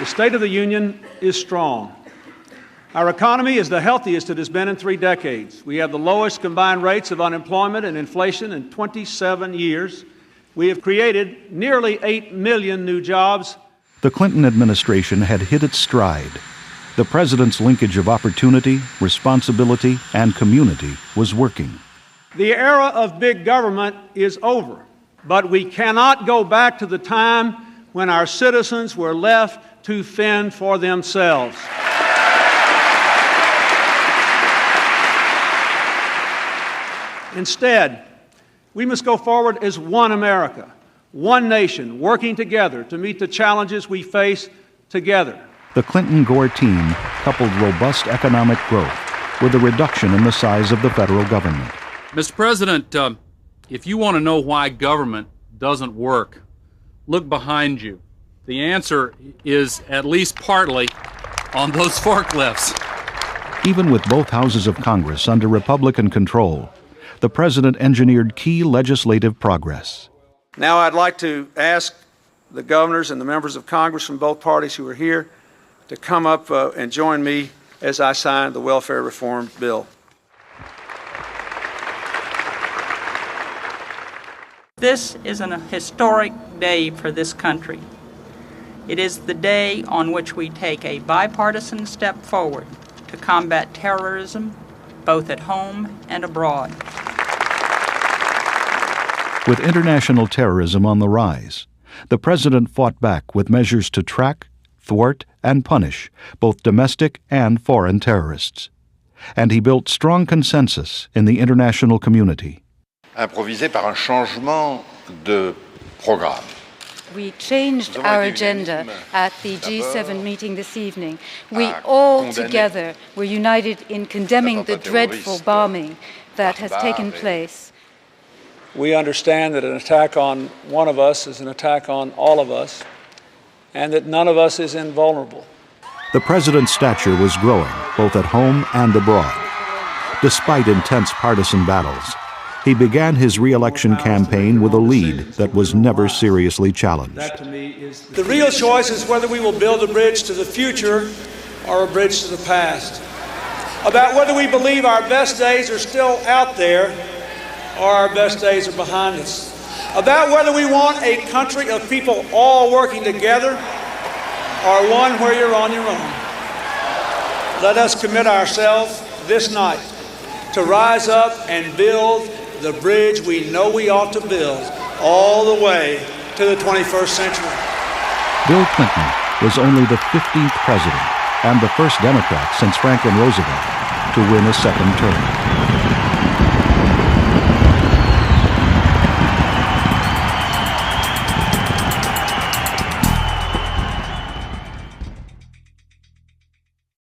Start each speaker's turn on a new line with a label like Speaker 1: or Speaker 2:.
Speaker 1: The State of the Union is strong. Our economy is the healthiest it has been in 3 decades. We have the lowest combined rates of unemployment and inflation in 27 years. We have created nearly 8 million new jobs.
Speaker 2: The Clinton administration had hit its stride. The president's linkage of opportunity, responsibility, and community was working.
Speaker 1: The era of big government is over, but we cannot go back to the time when our citizens were left to fend for themselves. Instead, we must go forward as one America, one nation, working together to meet the challenges we face together.
Speaker 2: The Clinton-Gore team coupled robust economic growth with a reduction in the size of the federal government.
Speaker 3: Mr. President, if you want to know why government doesn't work, look behind you. The answer is at least partly on those forklifts.
Speaker 2: Even with both houses of Congress under Republican control, the president engineered key legislative progress.
Speaker 1: Now I'd like to ask the governors and the members of Congress from both parties who are here to come up and join me as I sign the welfare reform bill.
Speaker 4: This is an historic day for this country. It is the day on which we take a bipartisan step forward to combat terrorism, both at home and abroad.
Speaker 2: With international terrorism on the rise, the president fought back with measures to track, thwart, and punish both domestic and foreign terrorists. And he built strong consensus in the international community.
Speaker 5: Improvisé par un changement de programme.
Speaker 6: We changed our agenda at the G7 meeting this evening. We all together were united in condemning the dreadful bombing that has taken place.
Speaker 1: We understand that an attack on one of us is an attack on all of us, and that none of us is invulnerable.
Speaker 2: The president's stature was growing, both at home and abroad. Despite intense partisan battles, he began his re-election campaign with a lead that was never seriously challenged.
Speaker 1: The real choice is whether we will build a bridge to the future or a bridge to the past. About whether we believe our best days are still out there or our best days are behind us. About whether we want a country of people all working together or one where you're on your own. Let us commit ourselves this night to rise up and build the bridge we know we ought to build all the way to the 21st century.
Speaker 2: Bill Clinton was only the 15th president and the first Democrat since Franklin Roosevelt to win a second term.